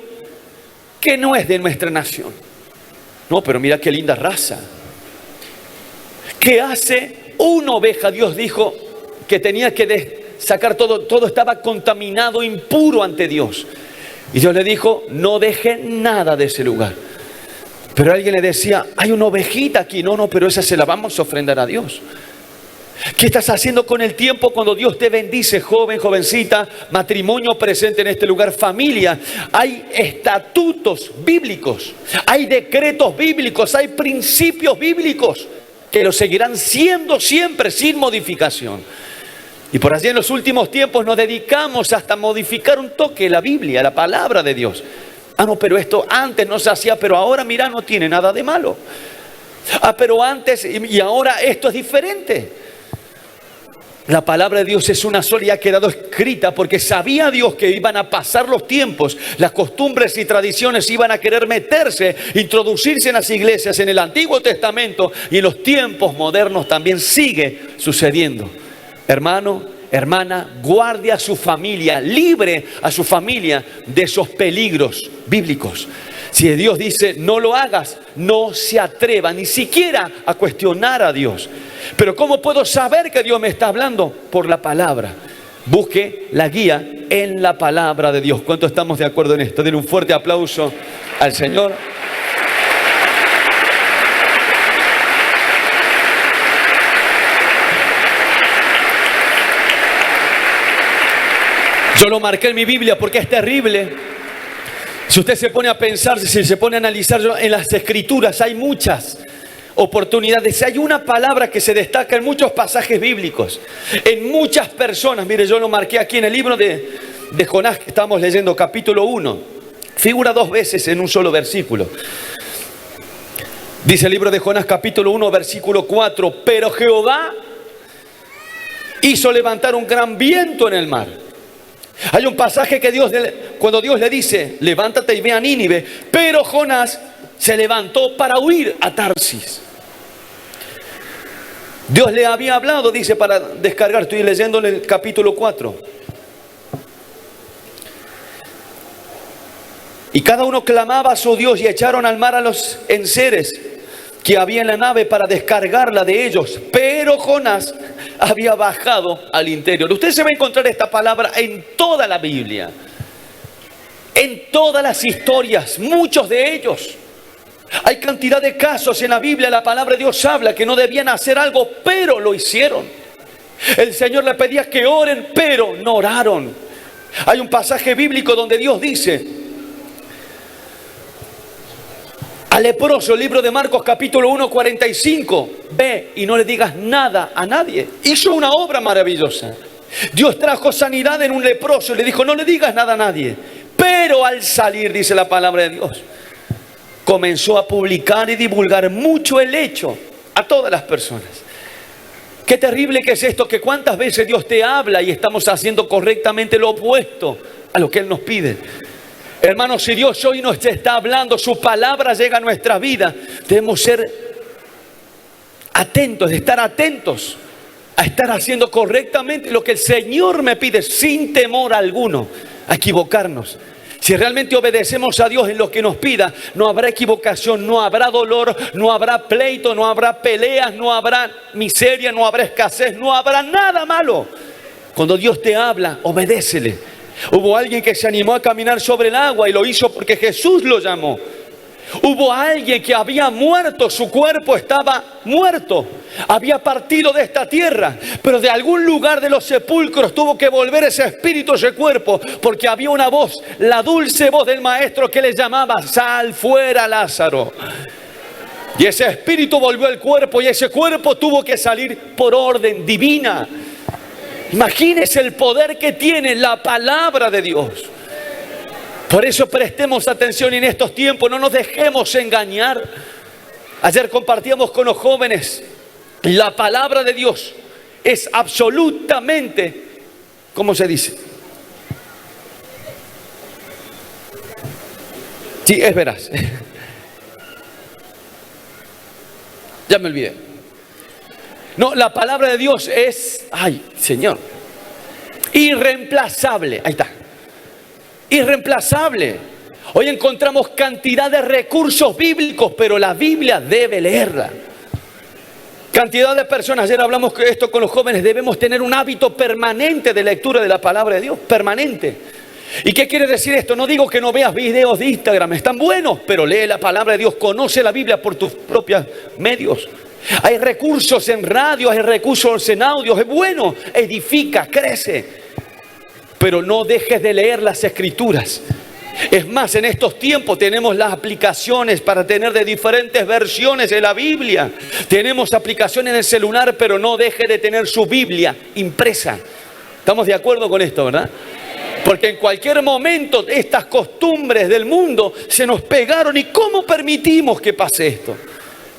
que no es de nuestra nación? No, pero mira qué linda raza. ¿Qué hace una oveja? Dios dijo que tenía que sacar todo estaba contaminado, impuro ante Dios. Y Dios le dijo, no deje nada de ese lugar. Pero alguien le decía, hay una ovejita aquí. No, pero esa se la vamos a ofrendar a Dios. ¿Qué estás haciendo con el tiempo cuando Dios te bendice, joven, jovencita, matrimonio presente en este lugar, familia? Hay estatutos bíblicos, hay decretos bíblicos, hay principios bíblicos que lo seguirán siendo siempre sin modificación. Y por allí en los últimos tiempos nos dedicamos hasta a modificar un toque la Biblia, la palabra de Dios. No, pero esto antes no se hacía, pero ahora mira, no tiene nada de malo. Pero antes y ahora esto es diferente. La palabra de Dios es una sola y ha quedado escrita porque sabía Dios que iban a pasar los tiempos, las costumbres y tradiciones iban a querer meterse, introducirse en las iglesias en el Antiguo Testamento y en los tiempos modernos también sigue sucediendo. Hermano, hermana, guarde a su familia, libre a su familia de esos peligros bíblicos. Si Dios dice no lo hagas, no se atreva ni siquiera a cuestionar a Dios. Pero ¿cómo puedo saber que Dios me está hablando? Por la palabra. Busque la guía en la palabra de Dios. ¿Cuántos estamos de acuerdo en esto? Denle un fuerte aplauso al Señor. Yo lo marqué en mi Biblia porque es terrible. Si usted se pone a pensar, si se pone a analizar en las Escrituras, hay muchas oportunidades. Hay una palabra que se destaca en muchos pasajes bíblicos, en muchas personas. Mire, yo lo marqué aquí en el libro de Jonás que estamos leyendo, capítulo 1. Figura 2 veces en un solo versículo. Dice el libro de Jonás, capítulo 1, versículo 4. Pero Jehová hizo levantar un gran viento en el mar. Hay un pasaje que cuando Dios le dice, levántate y ve a Nínive, pero Jonás se levantó para huir a Tarsis. Dios le había hablado, dice, para descargar. Estoy leyendo en el capítulo 4. Y cada uno clamaba a su Dios y echaron al mar a los enseres que había en la nave para descargarla de ellos. Pero Jonás había bajado al interior. Usted se va a encontrar esta palabra en toda la Biblia, en todas las historias, muchos de ellos. Hay cantidad de casos en la Biblia, la palabra de Dios habla que no debían hacer algo, pero lo hicieron. El Señor le pedía que oren, pero no oraron. Hay un pasaje bíblico donde Dios dice al leproso, el libro de Marcos capítulo 1, 45, ve y no le digas nada a nadie. Hizo una obra maravillosa. Dios trajo sanidad en un leproso y le dijo, no le digas nada a nadie. Pero al salir, dice la palabra de Dios, comenzó a publicar y divulgar mucho el hecho a todas las personas. Qué terrible que es esto, que cuántas veces Dios te habla y estamos haciendo correctamente lo opuesto a lo que Él nos pide. Hermanos, si Dios hoy nos está hablando, su palabra llega a nuestra vida, debemos ser atentos, de estar atentos a estar haciendo correctamente lo que el Señor me pide, sin temor alguno a equivocarnos. Si realmente obedecemos a Dios en lo que nos pida, no habrá equivocación, no habrá dolor, no habrá pleito, no habrá peleas, no habrá miseria, no habrá escasez, no habrá nada malo. Cuando Dios te habla, obedécele. Hubo alguien que se animó a caminar sobre el agua y lo hizo porque Jesús lo llamó. Hubo alguien que había muerto, su cuerpo estaba muerto, había partido de esta tierra, pero de algún lugar de los sepulcros tuvo que volver ese espíritu, ese cuerpo, porque había una voz, la dulce voz del maestro que le llamaba, sal fuera Lázaro. Y ese espíritu volvió al cuerpo y ese cuerpo tuvo que salir por orden divina. Imagínese el poder que tiene la palabra de Dios. Por eso prestemos atención en estos tiempos, no nos dejemos engañar. Ayer compartíamos con los jóvenes, la palabra de Dios es absolutamente, ¿cómo se dice? Sí, es veraz. Ya me olvidé. No, la palabra de Dios es, ay, Señor, irreemplazable. Ahí está. Irreemplazable. Hoy encontramos cantidad de recursos bíblicos, pero la Biblia debe leerla. Cantidad de personas, ayer hablamos de esto con los jóvenes, debemos tener un hábito permanente de lectura de la palabra de Dios, permanente. ¿Y qué quiere decir esto? No digo que no veas videos de Instagram, están buenos, pero lee la palabra de Dios, conoce la Biblia por tus propios medios. Hay recursos en radio, hay recursos en audio, es bueno, edifica, crece. Pero no dejes de leer las Escrituras. Es más, en estos tiempos tenemos las aplicaciones para tener de diferentes versiones de la Biblia. Tenemos aplicaciones en el celular, pero no deje de tener su Biblia impresa. ¿Estamos de acuerdo con esto, verdad? Porque en cualquier momento estas costumbres del mundo se nos pegaron. ¿Y cómo permitimos que pase esto?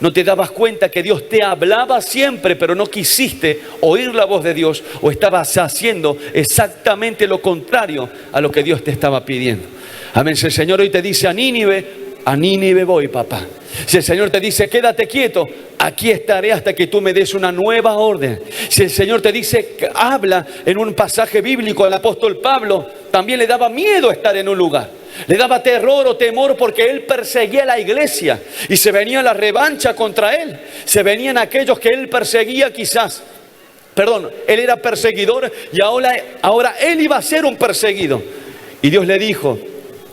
¿No te dabas cuenta que Dios te hablaba siempre, pero no quisiste oír la voz de Dios? ¿O estabas haciendo exactamente lo contrario a lo que Dios te estaba pidiendo? Amén. Si el Señor hoy te dice a Nínive voy, papá. Si el Señor te dice quédate quieto, aquí estaré hasta que tú me des una nueva orden. Si el Señor te dice habla, en un pasaje bíblico al apóstol Pablo también le daba miedo estar en un lugar. Le daba terror o temor porque él perseguía a la iglesia y se venía la revancha contra él. Se venían aquellos que él perseguía quizás. Él era perseguidor y ahora él iba a ser un perseguido. Y Dios le dijo,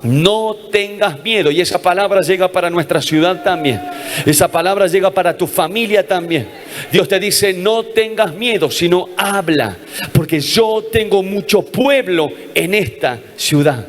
no tengas miedo. Y esa palabra llega para nuestra ciudad también. Esa palabra llega para tu familia también. Dios te dice, no tengas miedo, sino habla. Porque yo tengo mucho pueblo en esta ciudad.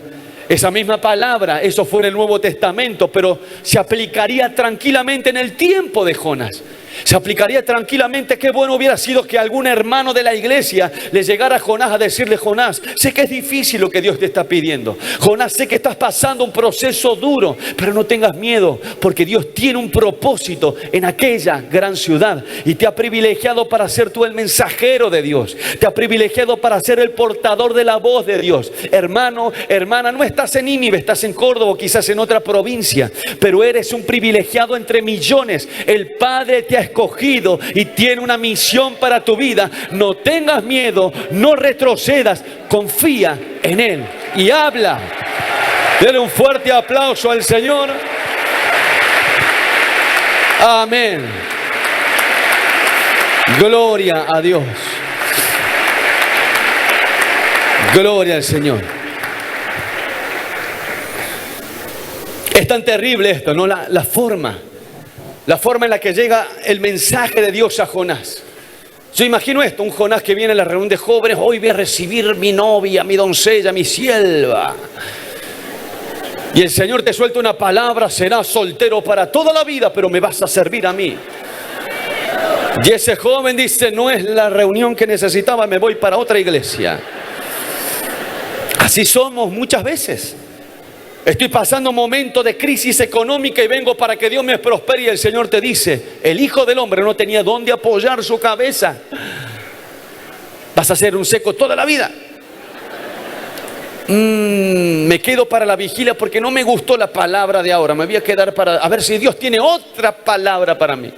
Esa misma palabra, eso fue en el Nuevo Testamento, pero se aplicaría tranquilamente en el tiempo de Jonás. Se aplicaría tranquilamente. Qué bueno hubiera sido que algún hermano de la iglesia le llegara a Jonás a decirle, Jonás, sé que es difícil lo que Dios te está pidiendo. Jonás, sé que estás pasando un proceso duro, pero no tengas miedo, porque Dios tiene un propósito en aquella gran ciudad y te ha privilegiado para ser tú el mensajero de Dios. Te ha privilegiado para ser el portador de la voz de Dios. Hermano, hermana, no estás en Nínive, estás en Córdoba, quizás en otra provincia, pero eres un privilegiado entre millones. El Padre te ha escogido y tiene una misión para tu vida. No tengas miedo, no retrocedas, confía en Él y habla. Dele un fuerte aplauso al Señor. Amén. Gloria a Dios. Gloria al Señor. Es tan terrible esto, ¿no? La forma en la que llega el mensaje de Dios a Jonás. Yo imagino esto, un Jonás que viene a la reunión de jóvenes, hoy voy a recibir mi novia, mi doncella, mi sierva. Y el Señor te suelta una palabra, serás soltero para toda la vida, pero me vas a servir a mí. Y ese joven dice, no es la reunión que necesitaba, me voy para otra iglesia. Así somos muchas veces. Estoy pasando un momento de crisis económica y vengo para que Dios me prospere, y el Señor te dice, el Hijo del Hombre no tenía dónde apoyar su cabeza. Vas a ser un seco toda la vida. Me quedo para la vigilia porque no me gustó la palabra de ahora. Me voy a quedar para a ver si Dios tiene otra palabra para mí.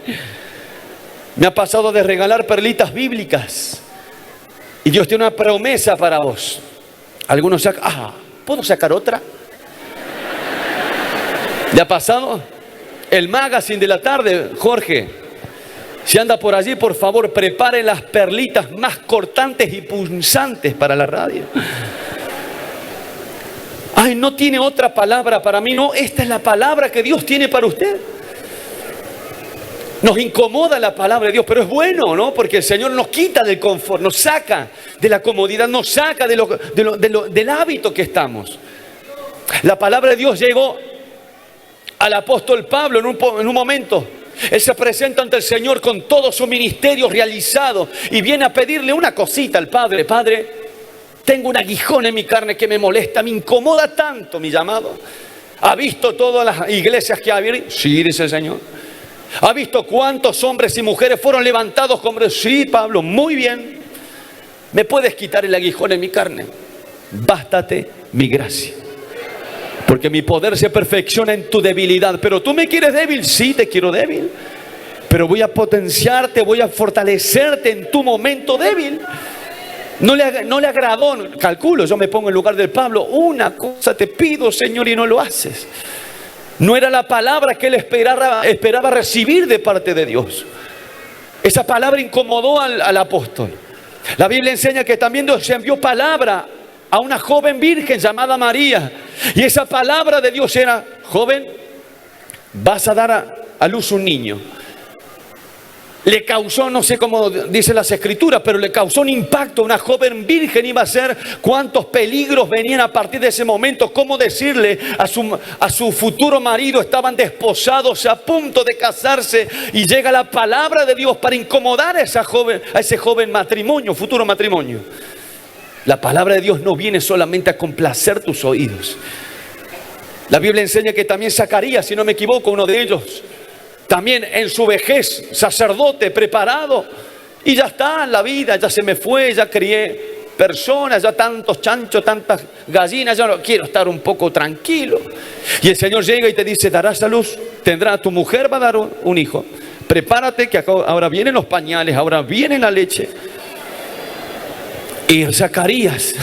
Me ha pasado de regalar perlitas bíblicas y Dios tiene una promesa para vos. Algunos sacan, ¿puedo sacar otra? ¿Le ha pasado? El magazine de la tarde, Jorge, si anda por allí, por favor, prepare las perlitas más cortantes y punzantes para la radio. Ay, no tiene otra palabra para mí. No, esta es la palabra que Dios tiene para usted. Nos incomoda la palabra de Dios, pero es bueno, ¿no? Porque el Señor nos quita del confort, nos saca de la comodidad, nos saca del hábito que estamos. La palabra de Dios llegó al apóstol Pablo en un momento. Él se presenta ante el Señor con todo su ministerio realizado y viene a pedirle una cosita al Padre. Padre, tengo un aguijón en mi carne que me molesta, me incomoda tanto mi llamado. ¿Ha visto todas las iglesias que ha habido? Sí, dice el Señor. ¿Ha visto cuántos hombres y mujeres fueron levantados como? Sí, Pablo, muy bien. ¿Me puedes quitar el aguijón en mi carne? Bástate mi gracia. Porque mi poder se perfecciona en tu debilidad. Pero tú me quieres débil. Sí, te quiero débil. Pero voy a potenciarte, voy a fortalecerte en tu momento débil. No le agradó, calculo, yo me pongo en lugar del Pablo. Una cosa te pido, Señor, y no lo haces. No era la palabra que él esperaba recibir de parte de Dios. Esa palabra incomodó al apóstol. La Biblia enseña que también Dios envió palabra a una joven virgen llamada María. Y esa palabra de Dios era, joven, vas a dar a luz un niño. Le causó, no sé cómo dicen las escrituras, pero le causó un impacto. Una joven virgen iba a ser, cuántos peligros venían a partir de ese momento. Cómo decirle a su futuro marido, estaban desposados a punto de casarse, y llega la palabra de Dios para incomodar a ese joven matrimonio, futuro matrimonio. La palabra de Dios no viene solamente a complacer tus oídos. La Biblia enseña que también Zacarías, si no me equivoco, uno de ellos, también en su vejez, sacerdote preparado, y ya está en la vida, ya se me fue, ya crié personas, ya tantos chanchos, tantas gallinas, ya no quiero estar un poco tranquilo. Y el Señor llega y te dice, darás a luz, tu mujer va a dar un hijo. Prepárate que ahora vienen los pañales, ahora viene la leche. Y Zacarías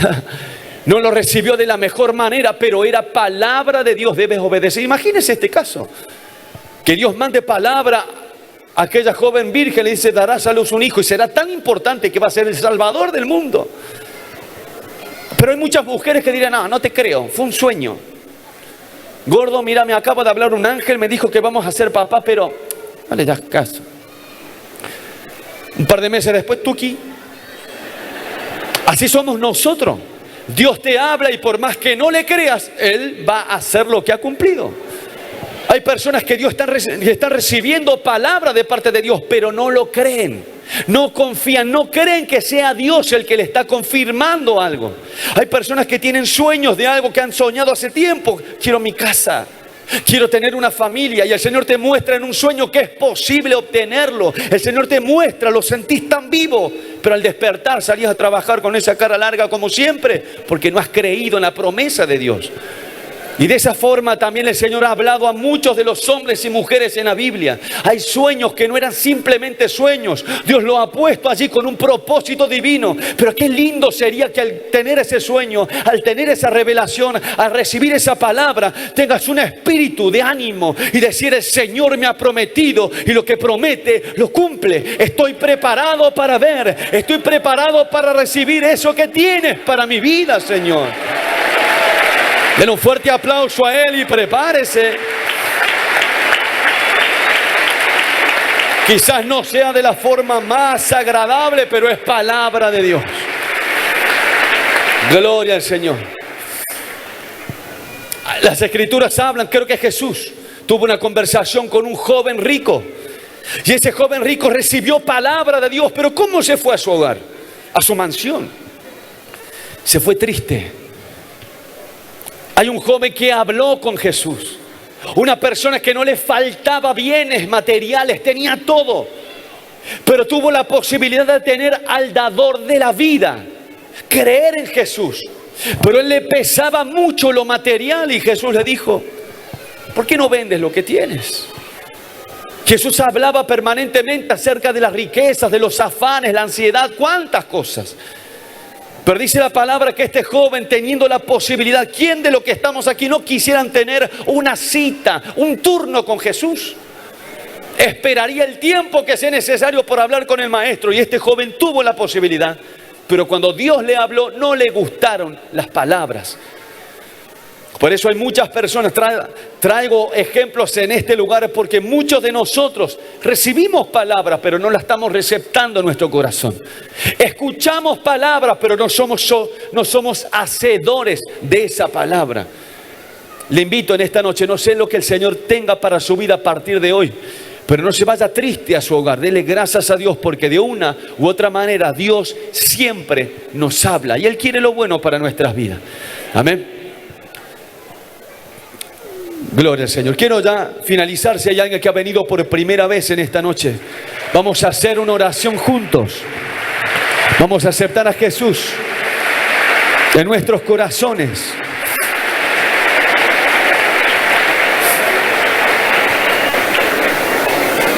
no lo recibió de la mejor manera, pero era palabra de Dios, debes obedecer. Imagínese este caso. Que Dios mande palabra a aquella joven virgen, le dice, darás a luz un hijo, y será tan importante que va a ser el salvador del mundo. Pero hay muchas mujeres que dirán, no te creo, fue un sueño. Gordo, mira, me acaba de hablar un ángel, me dijo que vamos a ser papá, pero no le das caso. Un par de meses después, tuki. Así somos nosotros. Dios te habla y por más que no le creas, Él va a hacer lo que ha cumplido. Hay personas que están recibiendo palabra de parte de Dios, pero no lo creen, no confían, no creen que sea Dios el que le está confirmando algo. Hay personas que tienen sueños de algo que han soñado hace tiempo. Quiero mi casa, quiero tener una familia, y el Señor te muestra en un sueño que es posible obtenerlo. El Señor te muestra, lo sentís tan vivo, pero al despertar salís a trabajar con esa cara larga como siempre, porque no has creído en la promesa de Dios. Y de esa forma también el Señor ha hablado a muchos de los hombres y mujeres en la Biblia. Hay sueños que no eran simplemente sueños. Dios lo ha puesto allí con un propósito divino. Pero qué lindo sería que al tener ese sueño, al tener esa revelación, al recibir esa palabra, tengas un espíritu de ánimo y decir, el Señor me ha prometido y lo que promete lo cumple. Estoy preparado para ver, estoy preparado para recibir eso que tienes para mi vida, Señor. Den un fuerte aplauso a Él y prepárese. Quizás no sea de la forma más agradable, pero es palabra de Dios. Gloria al Señor. Las Escrituras hablan, creo que Jesús tuvo una conversación con un joven rico. Y ese joven rico recibió palabra de Dios, pero ¿cómo se fue a su hogar? A su mansión. Se fue triste. Hay un joven que habló con Jesús. Una persona que no le faltaba bienes materiales, tenía todo. Pero tuvo la posibilidad de tener al dador de la vida, creer en Jesús. Pero él le pesaba mucho lo material y Jesús le dijo, ¿por qué no vendes lo que tienes? Jesús hablaba permanentemente acerca de las riquezas, de los afanes, la ansiedad, cuántas cosas. Pero dice la palabra que este joven, teniendo la posibilidad, ¿quién de los que estamos aquí no quisieran tener una cita, un turno con Jesús? Esperaría el tiempo que sea necesario por hablar con el maestro. Y este joven tuvo la posibilidad. Pero cuando Dios le habló, no le gustaron las palabras. Por eso hay muchas personas, traigo ejemplos en este lugar, porque muchos de nosotros recibimos palabras, pero no las estamos receptando en nuestro corazón. Escuchamos palabras, pero no somos hacedores de esa palabra. Le invito en esta noche, no sé lo que el Señor tenga para su vida a partir de hoy, pero no se vaya triste a su hogar. Dele gracias a Dios, porque de una u otra manera Dios siempre nos habla y Él quiere lo bueno para nuestras vidas. Amén. Gloria al Señor. Quiero ya finalizar. Si hay alguien que ha venido por primera vez en esta noche, vamos a hacer una oración juntos. Vamos a aceptar a Jesús en nuestros corazones.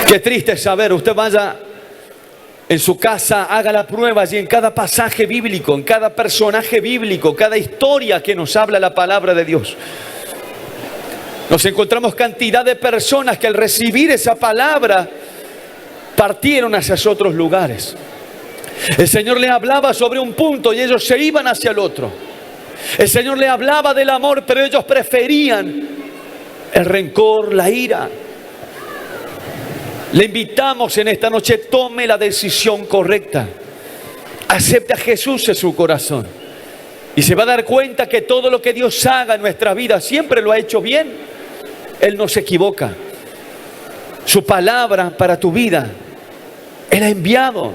Qué triste es saber, usted vaya en su casa, haga la prueba y en cada pasaje bíblico, en cada personaje bíblico, cada historia que nos habla la palabra de Dios, nos encontramos cantidad de personas que al recibir esa palabra partieron hacia otros lugares. El Señor le hablaba sobre un punto y ellos se iban hacia el otro. El Señor le hablaba del amor, pero ellos preferían el rencor, la ira. Le invitamos en esta noche, tome la decisión correcta. Acepte a Jesús en su corazón. Y se va a dar cuenta que todo lo que Dios haga en nuestra vida siempre lo ha hecho bien. Él no se equivoca. Su palabra para tu vida, Él ha enviado.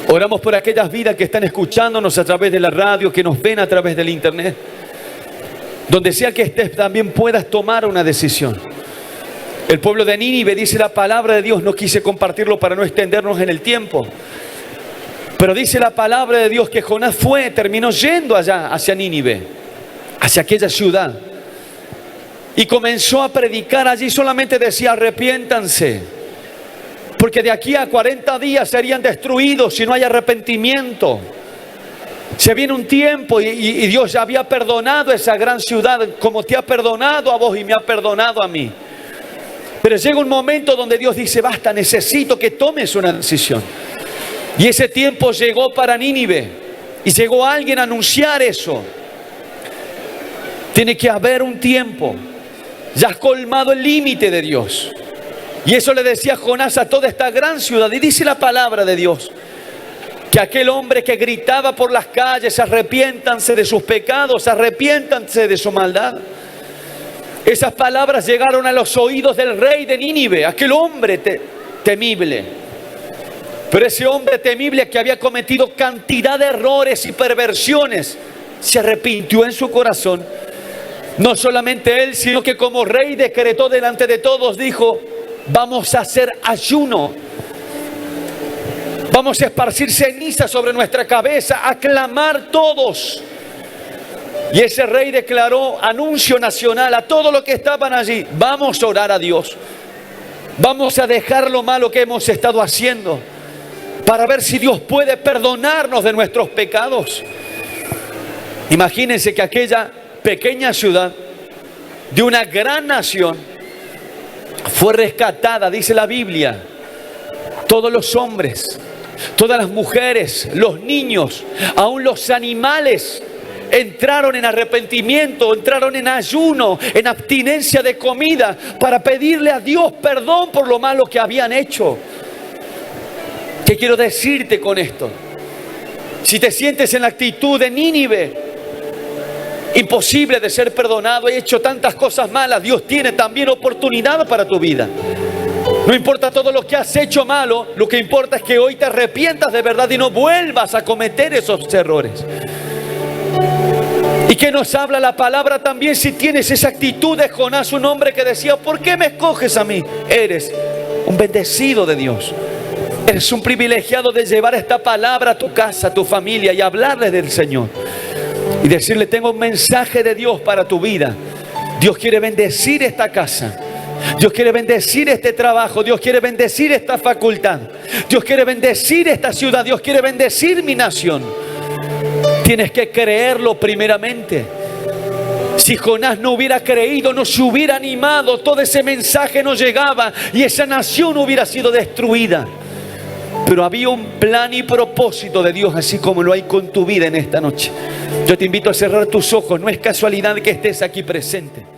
Oramos por aquellas vidas que están escuchándonos a través de la radio, que nos ven a través del internet. Donde sea que estés, también puedas tomar una decisión. El pueblo de Nínive, dice la palabra de Dios, no quise compartirlo para no extendernos en el tiempo, pero dice la palabra de Dios que Jonás terminó yendo allá hacia Nínive, hacia aquella ciudad, y comenzó a predicar allí. Solamente decía: arrepiéntanse, porque de aquí a 40 días serían destruidos si no hay arrepentimiento. Se viene un tiempo y Dios ya había perdonado esa gran ciudad, como te ha perdonado a vos y me ha perdonado a mí. Pero llega un momento donde Dios dice: basta, necesito que tomes una decisión. Y ese tiempo llegó para Nínive. Y llegó alguien a anunciar eso. Tiene que haber un tiempo. Ya has colmado el límite de Dios. Y eso le decía Jonás a toda esta gran ciudad. Y dice la palabra de Dios que aquel hombre que gritaba por las calles: arrepiéntanse de sus pecados, arrepiéntanse de su maldad. Esas palabras llegaron a los oídos del rey de Nínive, aquel hombre temible. Pero ese hombre temible, que había cometido cantidad de errores y perversiones, se arrepintió en su corazón. No solamente él, sino que como rey decretó delante de todos, dijo: vamos a hacer ayuno. Vamos a esparcir ceniza sobre nuestra cabeza, a clamar todos. Y ese rey declaró anuncio nacional a todos los que estaban allí: vamos a orar a Dios. Vamos a dejar lo malo que hemos estado haciendo para ver si Dios puede perdonarnos de nuestros pecados. Imagínense que aquella pequeña ciudad de una gran nación fue rescatada, dice la Biblia. Todos los hombres, todas las mujeres, los niños, aún los animales entraron en arrepentimiento, entraron en ayuno, en abstinencia de comida, para pedirle a Dios perdón por lo malo que habían hecho. ¿Qué quiero decirte con esto? Si te sientes en la actitud de Nínive, imposible de ser perdonado, he hecho tantas cosas malas, Dios tiene también oportunidad para tu vida. No importa todo lo que has hecho malo, lo que importa es que hoy te arrepientas de verdad y no vuelvas a cometer esos errores. ¿Y qué nos habla la palabra también si tienes esa actitud de Jonás, un hombre que decía, ¿por qué me escoges a mí? Eres un bendecido de Dios. Eres un privilegiado de llevar esta palabra a tu casa, a tu familia y hablarle del Señor. Y decirle, tengo un mensaje de Dios para tu vida. Dios quiere bendecir esta casa. Dios quiere bendecir este trabajo. Dios quiere bendecir esta facultad. Dios quiere bendecir esta ciudad. Dios quiere bendecir mi nación. Tienes que creerlo primeramente. Si Jonás no hubiera creído, no se hubiera animado, todo ese mensaje no llegaba y esa nación hubiera sido destruida. Pero había un plan y propósito de Dios, así como lo hay con tu vida en esta noche. Yo te invito a cerrar tus ojos. No es casualidad que estés aquí presente.